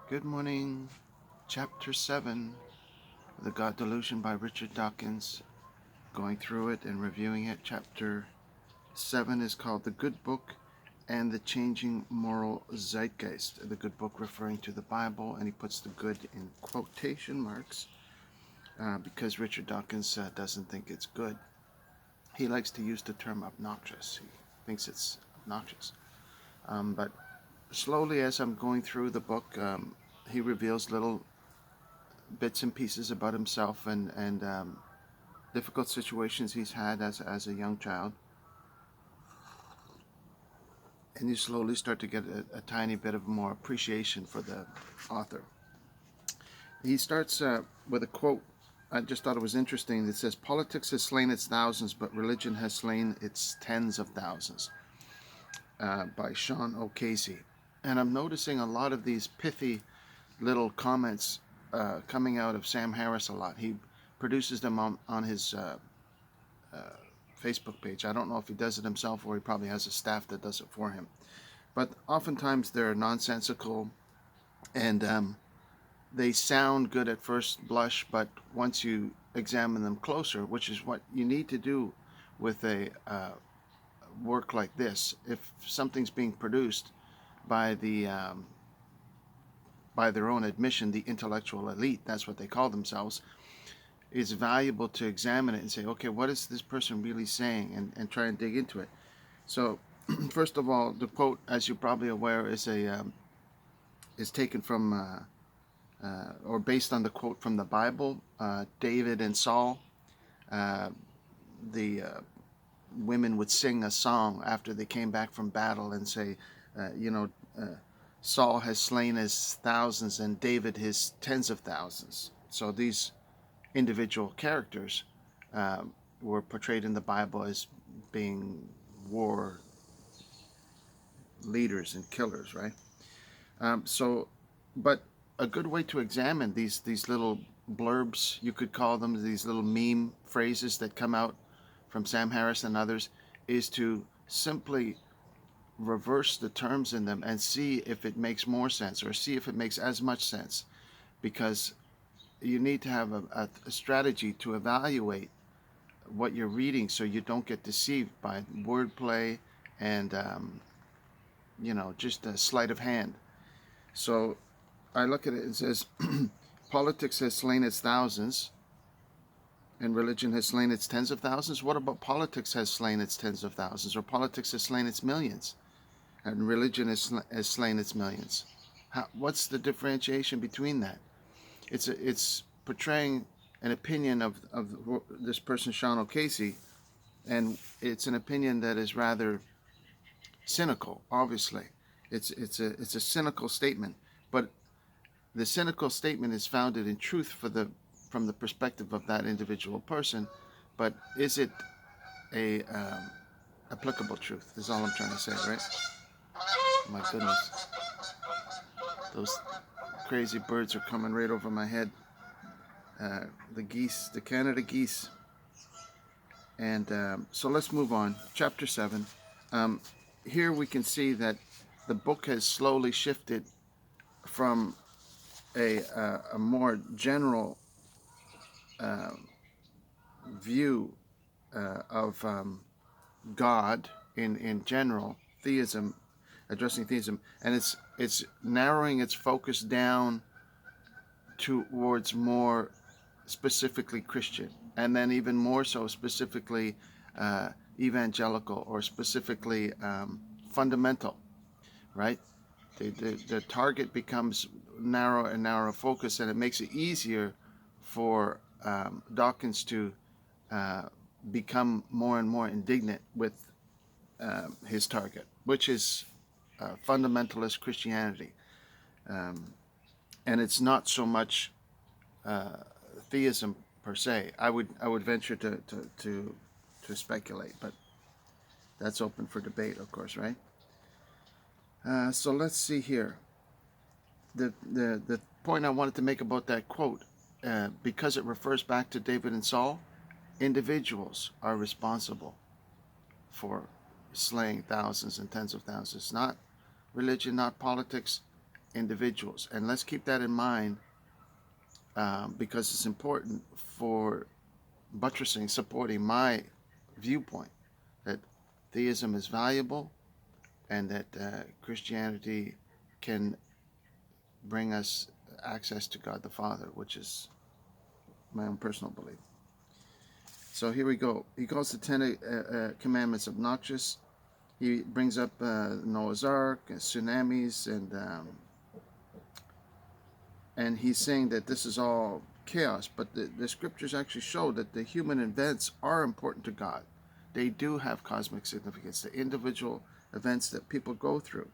Good morning. Chapter 7, The God Delusion by Richard Dawkins. Going through it and reviewing it. Chapter 7 is called The Good Book and the Changing Moral Zeitgeist. The good book referring to the Bible, and he puts the good in quotation marks because Richard Dawkins doesn't think it's good. He likes to use the term obnoxious. He thinks it's obnoxious. But slowly, as I'm going through the book, he reveals little bits and pieces about himself and difficult situations he's had as a young child. And you slowly start to get a tiny bit of more appreciation for the author. He starts with a quote. I just thought it was interesting. It says, "Politics has slain its thousands, but religion has slain its tens of thousands," by Sean O'Casey. And I'm noticing a lot of these pithy little comments coming out of Sam Harris a lot. He produces them on his Facebook page. I don't know if he does it himself or he probably has a staff that does it for him. But oftentimes they're nonsensical and they sound good at first blush, but once you examine them closer, which is what you need to do with a work like this, if something's being produced by by their own admission, the intellectual elite, that's what they call themselves, is valuable to examine it and say, okay, what is this person really saying, and try and dig into it. So, first of all, the quote, as you're probably aware, is taken from or based on the quote from the Bible. David and Saul, the women would sing a song after they came back from battle and say, Saul has slain his thousands and David his tens of thousands. So these individual characters were portrayed in the Bible as being war leaders and killers, right? But a good way to examine these little blurbs, you could call them, these little meme phrases that come out from Sam Harris and others, is to simply reverse the terms in them and see if it makes more sense or see if it makes as much sense, because you need to have a strategy to evaluate what you're reading so you don't get deceived by wordplay and just a sleight of hand. So I look at it, it says politics has slain its thousands and religion has slain its tens of thousands. What about politics has slain its tens of thousands, or politics has slain its millions and religion has slain its millions? What's the differentiation between that? It's portraying an opinion of this person, Sean O'Casey, and it's an opinion that is rather cynical. Obviously, it's a cynical statement, but the cynical statement is founded in truth from the perspective of that individual person, but is it a applicable truth? Is all I'm trying to say, right? My goodness, those crazy birds are coming right over my head. The geese, the Canada geese. And so let's move on. Chapter 7. Here we can see that the book has slowly shifted from a more general view of God in general, theism, addressing theism, and it's narrowing its focus down towards more specifically Christian, and then even more so specifically evangelical, or specifically fundamental, right? The target becomes narrow and narrow focus, and it makes it easier for Dawkins to become more and more indignant with his target, which is fundamentalist Christianity. And it's not so much theism per se. I would venture to speculate, but that's open for debate, of course, right? So let's see here. The point I wanted to make about that quote, because it refers back to David and Saul, individuals are responsible for slaying thousands and tens of thousands, not religion, not politics. individuals. And let's keep that in mind, because it's important for buttressing, supporting my viewpoint that theism is valuable and that Christianity can bring us access to God the Father, which is my own personal belief. So here we go. He calls the Ten Commandments obnoxious. He brings up Noah's Ark, and tsunamis, and he's saying that this is all chaos. But the scriptures actually show that the human events are important to God. They do have cosmic significance, the individual events that people go through.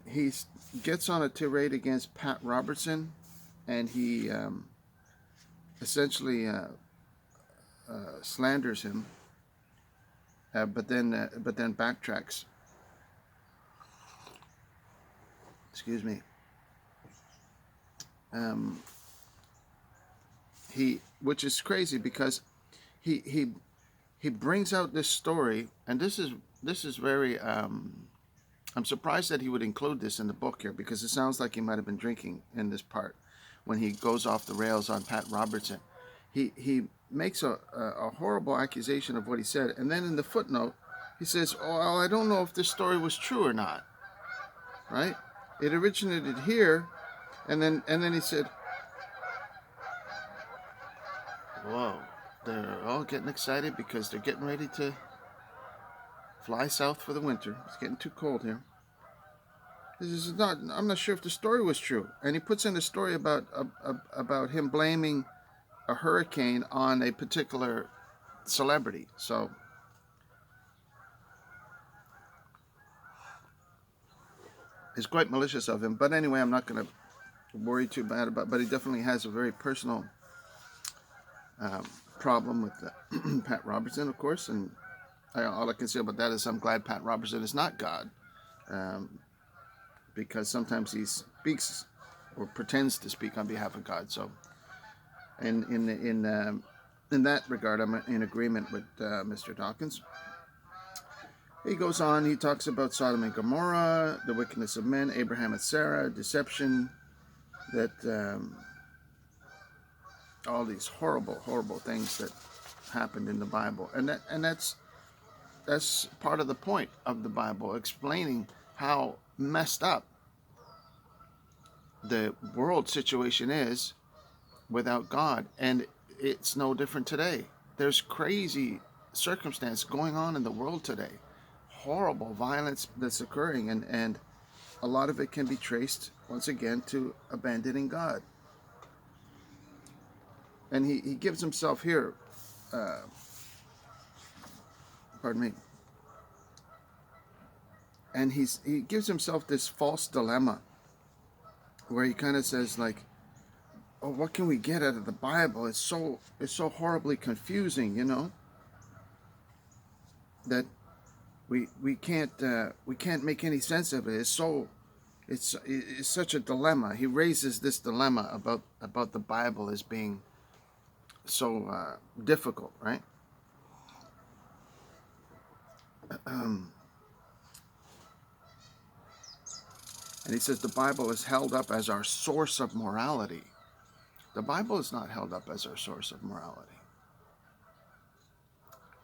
He gets on a tirade against Pat Robertson, and he essentially slanders him, but then backtracks. Excuse me. Which is crazy because he brings out this story, and this is very. I'm surprised that he would include this in the book here, because it sounds like he might have been drinking in this part when he goes off the rails on Pat Robertson. He makes a horrible accusation of what he said, and then in the footnote he says, "Oh, well, I don't know if this story was true or not." Right? It originated here, and then he said, "Whoa, they're all getting excited because they're getting ready to fly south for the winter. It's getting too cold here. I'm not sure if the story was true." And he puts in a story about him blaming a hurricane on a particular celebrity. So it's quite malicious of him. But anyway, I'm not going to worry too bad about it. But he definitely has a very personal problem with Pat Robertson, of course. And all I can say about that is I'm glad Pat Robertson is not God, because sometimes he speaks or pretends to speak on behalf of God. So, in that regard, I'm in agreement with Mr. Dawkins. He goes on. He talks about Sodom and Gomorrah, the wickedness of men, Abraham and Sarah, deception, that all these horrible things that happened in the Bible, and that's part of the point of the Bible, explaining how messed up the world situation is without God. And it's no different today. There's crazy circumstance going on in the world today, horrible violence that's occurring, and a lot of it can be traced once again to abandoning God. And he gives himself here, pardon me, and he gives himself this false dilemma where he kind of says, like, "Oh, what can we get out of the Bible? It's so horribly confusing, that we can't make any sense of it. It's such a dilemma." He raises this dilemma about the Bible as being so difficult, right? And he says the Bible is held up as our source of morality. The Bible is not held up as our source of morality.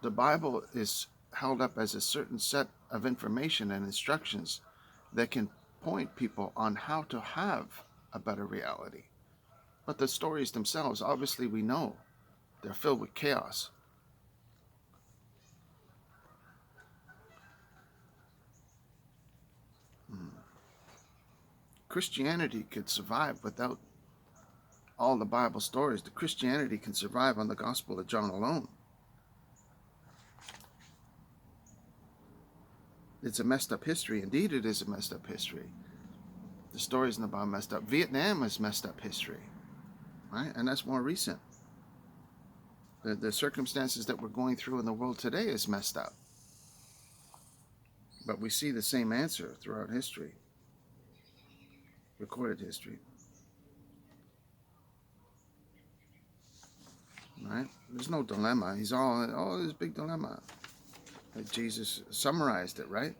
The Bible is held up as a certain set of information and instructions that can point people on how to have a better reality. But the stories themselves, obviously we know, they're filled with chaos. Christianity could survive without all the Bible stories. The Christianity can survive on the Gospel of John alone. It's a messed up history. Indeed, it is a messed up history. The stories in the Bible messed up. Vietnam is messed up history, right? And that's more recent. The circumstances that we're going through in the world today is messed up. But we see the same answer throughout history, recorded history. Right? There's no dilemma. He's all this big dilemma. Jesus summarized it, right?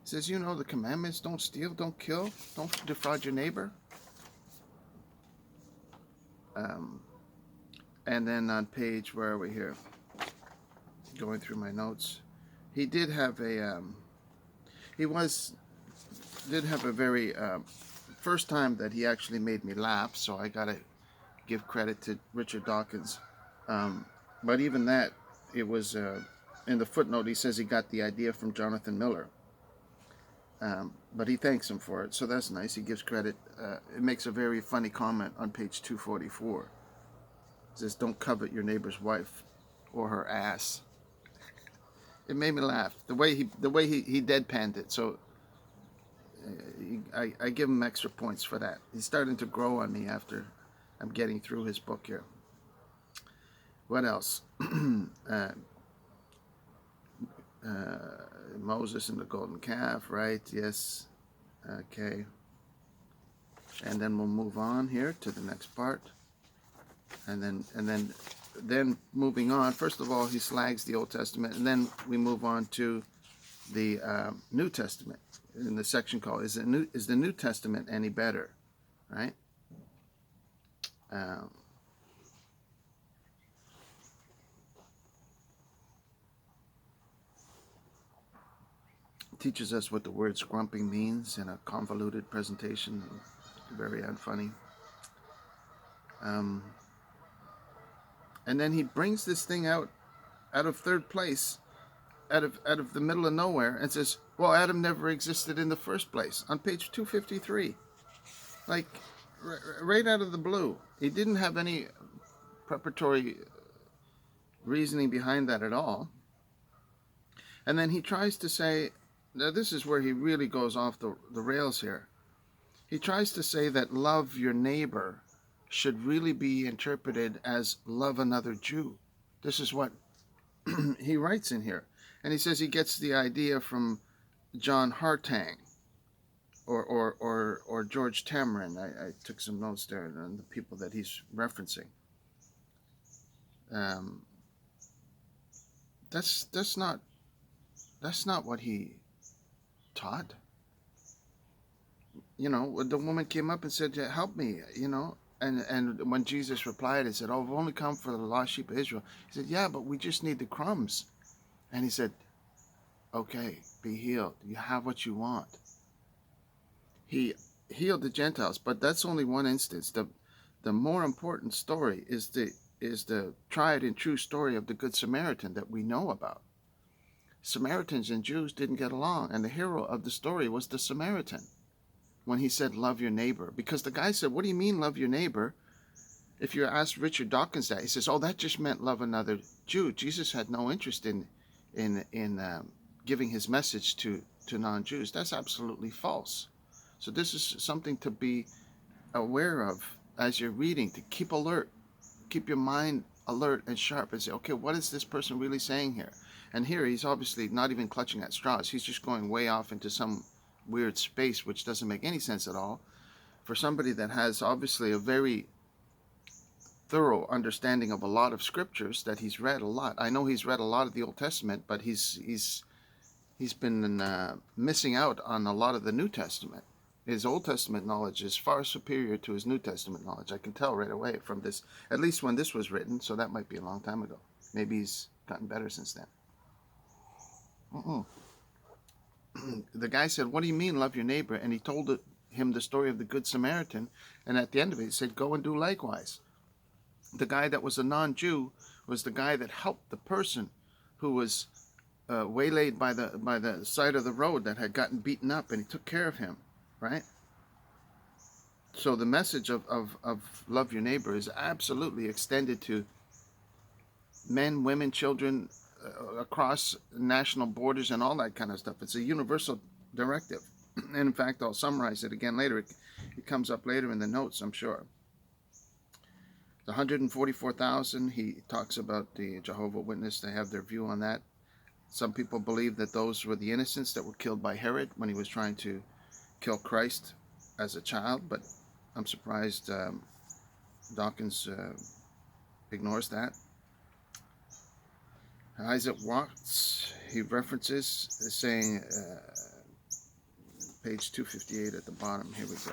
says, you know, the commandments, don't steal, don't kill, don't defraud your neighbor. And then on page, where are we here? Going through my notes. He did have a, did have a very, first time that he actually made me laugh, so I gotta give credit to Richard Dawkins. But even that, it was, in the footnote, he says he got the idea from Jonathan Miller. But he thanks him for it, so that's nice. He gives credit. It makes a very funny comment on page 244. It says, don't covet your neighbor's wife or her ass. It made me laugh. The way he deadpanned it, so I give him extra points for that. He's starting to grow on me after I'm getting through his book here. What else? Moses and the golden calf, right? Yes. Okay. And then we'll move on here to the next part. And then moving on, first of all, he slags the Old Testament, and then we move on to the New Testament in the section called "Is the New Testament any better?" Right? Teaches us what the word scrumping means in a convoluted presentation, very unfunny. And then he brings this thing out of third place, out of the middle of nowhere, and says, well, Adam never existed in the first place, on page 253. Like, right out of the blue. He didn't have any preparatory reasoning behind that at all. And then he tries to say, now this is where he really goes off the rails here. He tries to say that love your neighbor should really be interpreted as love another Jew. This is what he writes in here. And he says he gets the idea from John Hartang or George Tamron. I took some notes there on the people that he's referencing. That's not what he taught. You know, the woman came up and said, help me, you know. And when Jesus replied and said, oh, I've only come for the lost sheep of Israel. He said, yeah, but we just need the crumbs. And he said, okay, be healed. You have what you want. He healed the Gentiles, but that's only one instance. The more important story is the tried and true story of the Good Samaritan that we know about. Samaritans and Jews didn't get along, and the hero of the story was the Samaritan when he said, love your neighbor. Because the guy said, what do you mean, love your neighbor? If you ask Richard Dawkins that, he says, oh, that just meant love another Jew. Jesus had no interest in giving his message to non-Jews. That's absolutely false. So this is something to be aware of as you're reading, to keep alert, keep your mind alert and sharp and say, okay, what is this person really saying here? And here he's obviously not even clutching at straws. He's just going way off into some weird space which doesn't make any sense at all for somebody that has obviously a very thorough understanding of a lot of scriptures that he's read a lot. I know he's read a lot of the Old Testament, but he's been missing out on a lot of the New Testament. His Old Testament knowledge is far superior to his New Testament knowledge. I can tell right away from this, at least when this was written, so that might be a long time ago. Maybe he's gotten better since then. The guy said, what do you mean, love your neighbor? And he told him the story of the Good Samaritan, and at the end of it, he said, go and do likewise. The guy that was a non-Jew was the guy that helped the person who was waylaid by the side of the road that had gotten beaten up, and he took care of him, right? So the message of love your neighbor is absolutely extended to men, women, children, across national borders and all that kind of stuff. It's a universal directive. And in fact, I'll summarize it again later. It comes up later in the notes, I'm sure. The 144,000, he talks about the Jehovah's Witness. They have their view on that. Some people believe that those were the innocents that were killed by Herod when he was trying to kill Christ as a child, but I'm surprised Dawkins ignores that. Isaac Watts, he references saying page 258 at the bottom. Here we go.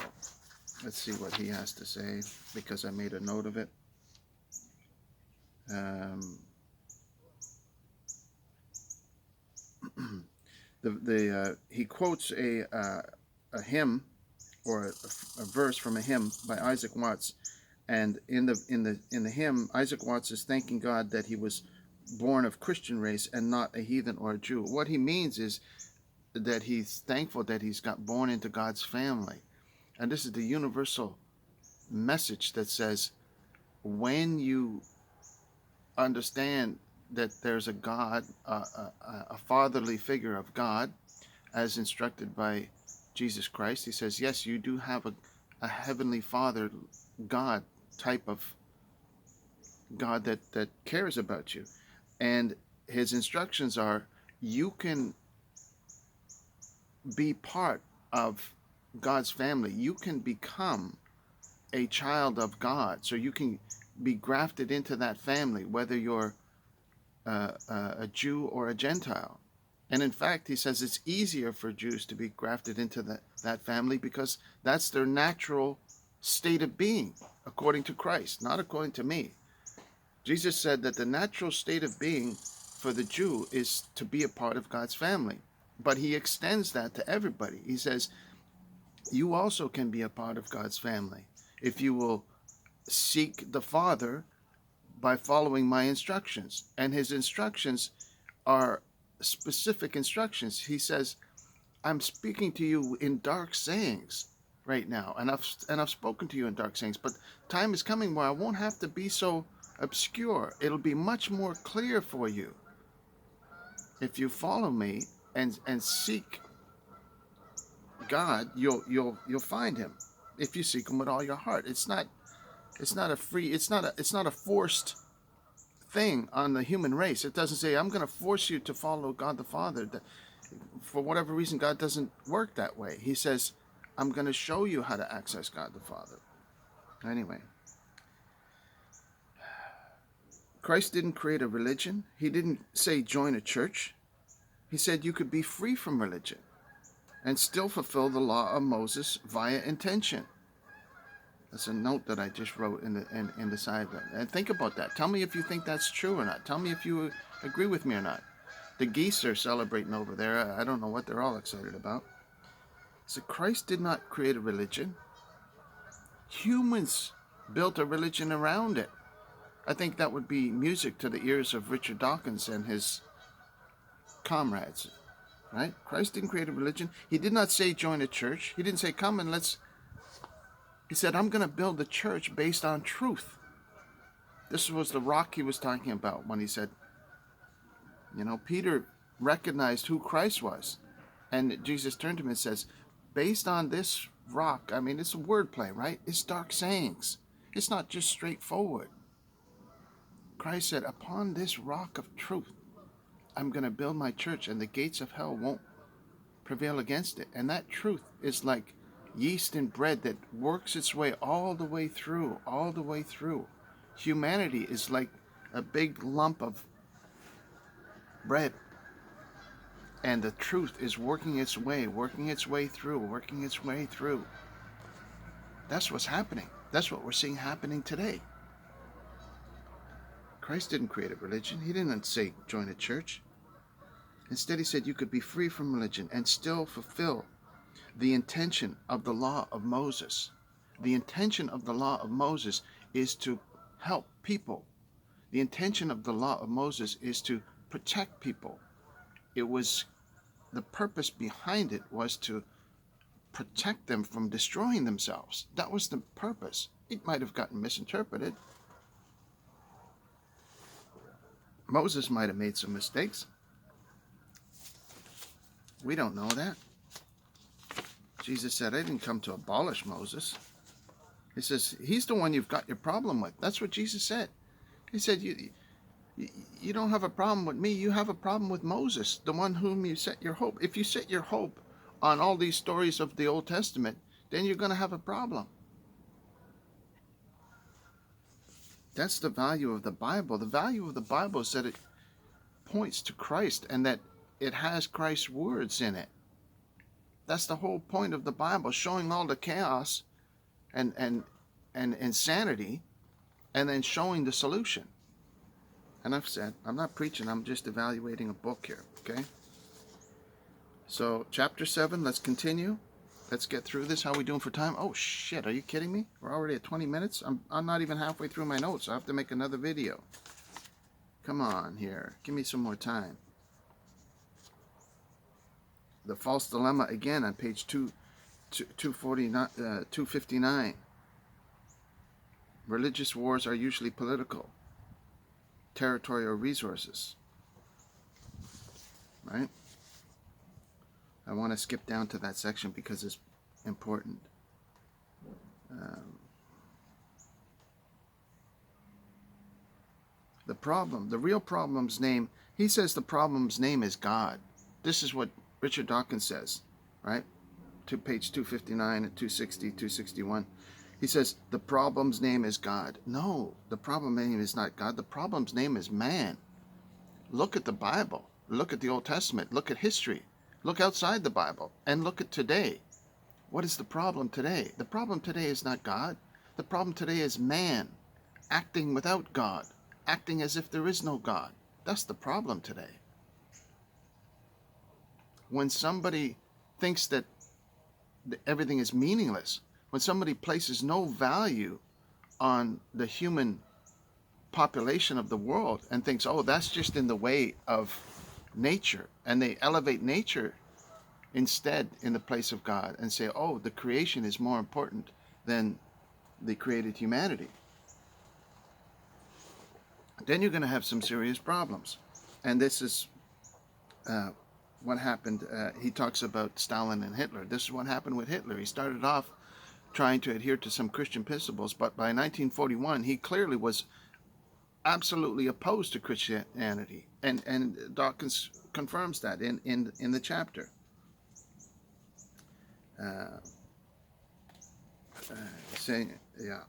Let's see what he has to say, because I made a note of it. He quotes a hymn, or a verse from a hymn by Isaac Watts, and in the hymn, Isaac Watts is thanking God that he was born of Christian race and not a heathen or a Jew. What he means is that he's thankful that he's got born into God's family, and this is the universal message that says, when you understand that there's a God, a fatherly figure of God, as instructed by Jesus Christ. He says, yes, you do have a heavenly Father, God type of God that cares about you. And his instructions are, you can be part of God's family. You can become a child of God. So you can be grafted into that family, whether you're a Jew or a Gentile. And in fact, he says it's easier for Jews to be grafted into that family because that's their natural state of being, according to Christ, not according to me. Jesus said that the natural state of being for the Jew is to be a part of God's family. But he extends that to everybody. He says, you also can be a part of God's family if you will seek the Father by following my instructions. And his instructions are specific instructions. He says, I'm speaking to you in dark sayings right now, and I've spoken to you in dark sayings, but time is coming where I won't have to be so obscure. It'll be much more clear for you if you follow me and seek God. You'll find him if you seek him with all your heart. It's not a forced thing on the human race. It doesn't say, I'm going to force you to follow God the Father. For whatever reason, God doesn't work that way. He says, I'm going to show you how to access God the Father. Anyway, Christ didn't create a religion. He didn't say join a church. He said you could be free from religion and still fulfill the law of Moses via intention. That's a note that I just wrote in the side. And think about that. Tell me if you think that's true or not. Tell me if you agree with me or not. The geese are celebrating over there. I don't know what they're all excited about. So Christ did not create a religion. Humans built a religion around it. I think that would be music to the ears of Richard Dawkins and his comrades. Right? Christ didn't create a religion. He did not say join a church. He didn't say come and let's... He said, I'm going to build the church based on truth. This was the rock he was talking about when he said, Peter recognized who Christ was. And Jesus turned to him and says, based on this rock, I mean, it's a wordplay, right? It's dark sayings. It's not just straightforward. Christ said, upon this rock of truth, I'm going to build my church, and the gates of hell won't prevail against it. And that truth is like yeast in bread that works its way all the way through. Humanity is like a big lump of bread, and the truth is working its way through. That's what's happening. That's what we're seeing happening today. Christ didn't create a religion. He didn't say join a church. Instead, he said you could be free from religion and still fulfill the intention of the law of Moses. The intention of the law of Moses is to help people. The intention of the law of Moses is to protect people. The purpose behind it was to protect them from destroying themselves. That was the purpose. It might have gotten misinterpreted. Moses might have made some mistakes. We don't know that. Jesus said, I didn't come to abolish Moses. He says, he's the one you've got your problem with. That's what Jesus said. He said, you don't have a problem with me. You have a problem with Moses, the one whom you set your hope. If you set your hope on all these stories of the Old Testament, then you're going to have a problem. That's the value of the Bible. The value of the Bible is that it points to Christ and that it has Christ's words in it. That's the whole point of the Bible, showing all the chaos and insanity, and then showing the solution. Enough said. I'm not preaching. I'm just evaluating a book here. Okay. So chapter 7. Let's continue. Let's get through this. How are we doing for time? Oh shit! Are you kidding me? We're already at 20 minutes. I'm not even halfway through my notes. I have to make another video. Come on here. Give me some more time. The false dilemma again on page 259. Religious wars are usually political, territory, or resources. Right? I want to skip down to that section because it's important. The real problem's name, he says the problem's name is God. This is what Richard Dawkins says, right? To page 259 and 260, 261. He says the problem's name is God. No, the problem name is not God. The problem's name is man. Look at the Bible. Look at the Old Testament. Look at history. Look outside the Bible and look at today. What is the problem today? The problem today is not God. The problem today is man acting without God, acting as if there is no God. That's the problem today. When somebody thinks that everything is meaningless, when somebody places no value on the human population of the world and thinks, oh, that's just in the way of nature, and they elevate nature instead in the place of God and say, oh, the creation is more important than the created humanity, then you're going to have some serious problems. And this is what happened. He talks about Stalin and Hitler. This is what happened with Hitler. He started off trying to adhere to some Christian principles, but by 1941 he clearly was absolutely opposed to Christianity, and Dawkins confirms that in the chapter. Saying, yeah,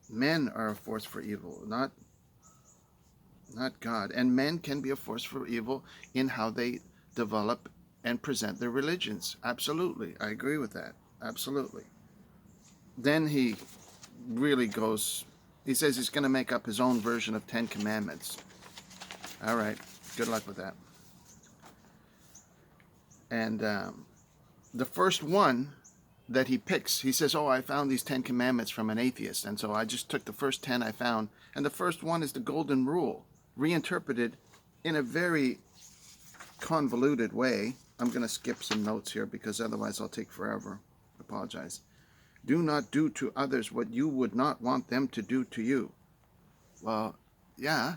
men are a force for evil, not God, and men can be a force for evil in how they develop and present their religions. Absolutely, I agree with that. Absolutely. Then he really goes. He says he's going to make up his own version of 10 Commandments. All right, good luck with that. And the first one that he picks, he says, oh, I found these 10 Commandments from an atheist. And so I just took the first 10 I found. And the first one is the Golden Rule, reinterpreted in a very convoluted way. I'm going to skip some notes here because otherwise I'll take forever. I apologize. Do not do to others what you would not want them to do to you. Well, yeah,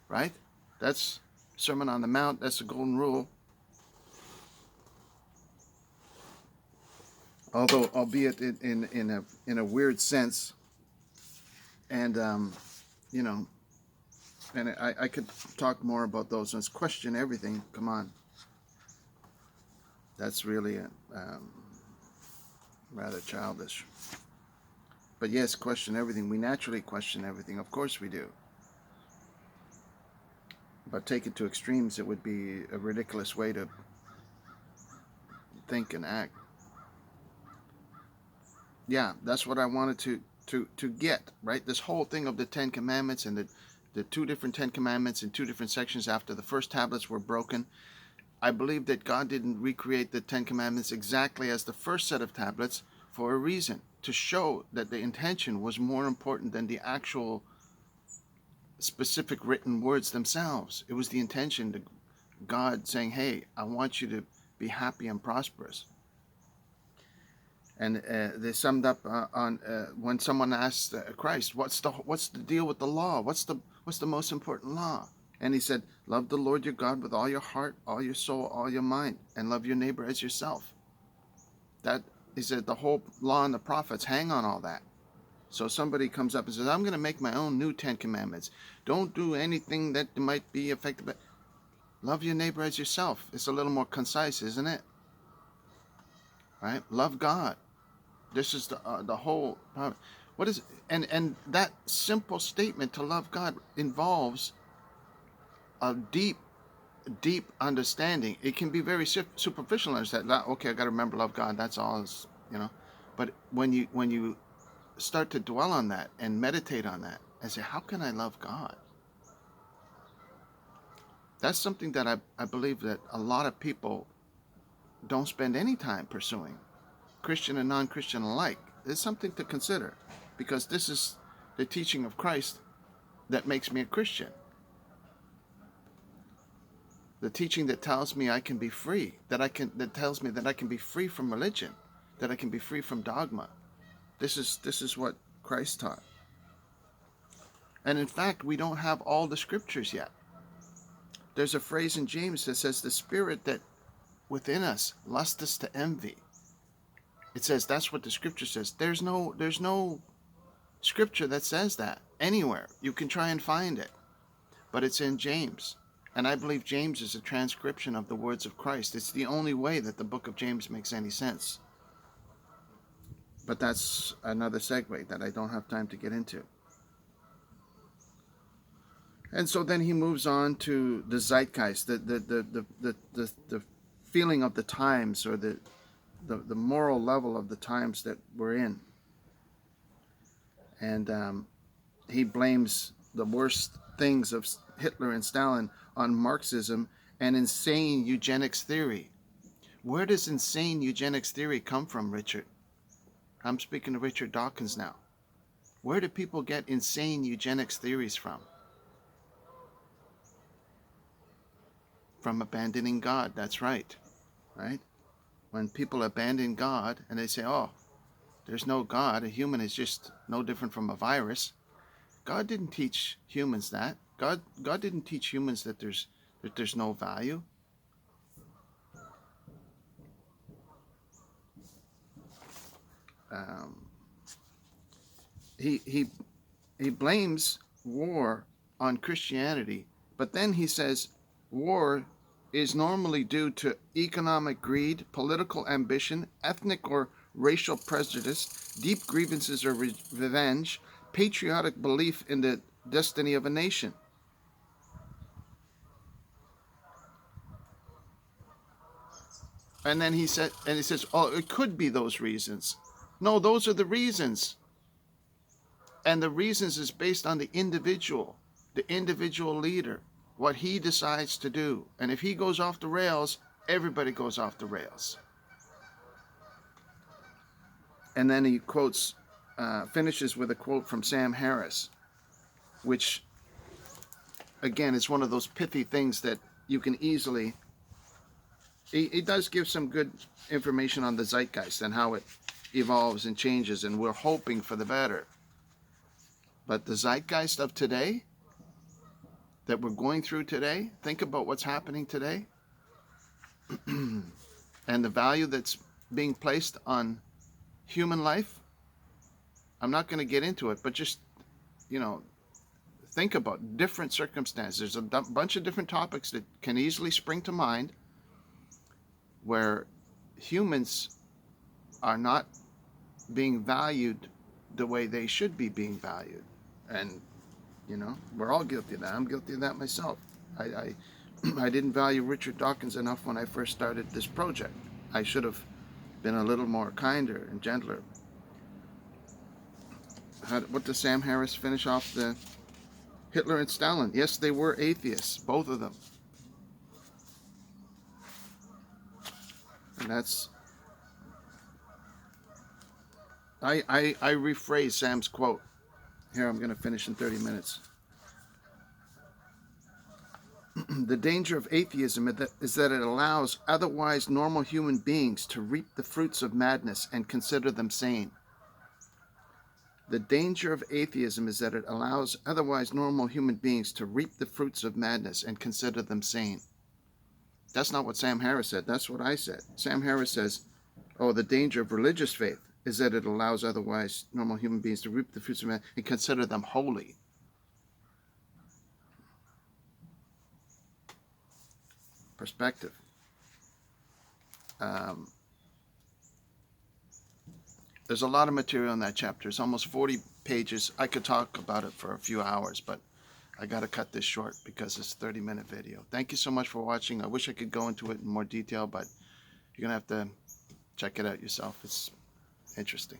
right? That's Sermon on the Mount. That's the Golden Rule. Although, albeit in a weird sense, and you know, and I could talk more about those ones. Question everything. Come on, that's really rather childish. But yes, question everything. We naturally question everything. Of course we do. But take it to extremes, it would be a ridiculous way to think and act. Yeah, that's what I wanted to get, right? This whole thing of the 10 Commandments and the two different 10 Commandments in two different sections after the first tablets were broken. I believe that God didn't recreate the 10 Commandments exactly as the first set of tablets for a reason, to show that the intention was more important than the actual specific written words themselves. It was the intention, to God saying, hey, I want you to be happy and prosperous. And they summed up on when someone asked Christ, what's the deal with the law? What's the most important law? And he said, love the Lord your God with all your heart, all your soul, all your mind, and love your neighbor as yourself. That, he said, the whole law and the prophets hang on all that. So somebody comes up and says, I'm going to make my own new 10 Commandments. Don't do anything that might be affected by. Love your neighbor as yourself. It's a little more concise, isn't it? Right? Love God. This is the whole. What is, and that simple statement to love God involves a deep deep understanding. It can be very superficial understanding. Okay, I got to remember, love God. That's all. But when you start to dwell on that and meditate on that and say, how can I love God? That's something that I believe that a lot of people don't spend any time pursuing, Christian and non-Christian alike. It's something to consider, because this is the teaching of Christ that makes me a Christian. The teaching that tells me I can be free, that tells me that I can be free from religion, that I can be free from dogma. This is what Christ taught. And in fact, we don't have all the scriptures yet. There's a phrase in James that says, the spirit that within us lusteth to envy. It says, that's what the scripture says. There's no scripture that says that anywhere. You can try and find it, but it's in James. And I believe James is a transcription of the words of Christ. It's the only way that the book of James makes any sense. But that's another segue that I don't have time to get into. And so then he moves on to the zeitgeist, the feeling of the times, or the moral level of the times that we're in. And he blames the worst things of Hitler and Stalin on Marxism and insane eugenics theory. Where does insane eugenics theory come from, Richard? I'm speaking to Richard Dawkins now. Where do people get insane eugenics theories from? From abandoning God, that's right. Right? When people abandon God and they say, oh, there's no God, a human is just no different from a virus. God didn't teach humans that. God didn't teach humans that there's no value. He blames war on Christianity, but then he says war is normally due to economic greed, political ambition, ethnic or racial prejudice, deep grievances or revenge, patriotic belief in the destiny of a nation. And then he says, oh, it could be those reasons. No, those are the reasons. And the reasons is based on the individual leader, what he decides to do. And if he goes off the rails, everybody goes off the rails. And then he finishes with a quote from Sam Harris, which, again, is one of those pithy things that you can easily... He does give some good information on the zeitgeist and how it evolves and changes, and we're hoping for the better. But the zeitgeist of today, that we're going through today, think about what's happening today, and the value that's being placed on human life. I'm not going to get into it, but just, think about different circumstances. There's a bunch of different topics that can easily spring to mind where humans are not being valued the way they should be being valued. And, we're all guilty of that. I'm guilty of that myself. I didn't value Richard Dawkins enough when I first started this project. I should have been a little more kinder and gentler. What does Sam Harris finish off the Hitler and Stalin? Yes, they were atheists, both of them. And that's... I rephrase Sam's quote. Here, I'm going to finish in 30 minutes. The danger of atheism is that it allows otherwise normal human beings to reap the fruits of madness and consider them sane. The danger of atheism is that it allows otherwise normal human beings to reap the fruits of madness and consider them sane. That's not what Sam Harris said. That's what I said. Sam Harris says, the danger of religious faith is that it allows otherwise normal human beings to reap the fruits of madness and consider them holy. Perspective. There's a lot of material in that chapter. It's almost 40 pages. I could talk about it for a few hours, but I got to cut this short because it's a 30-minute video. Thank you so much for watching. I wish I could go into it in more detail, but you're going to have to check it out yourself. It's interesting.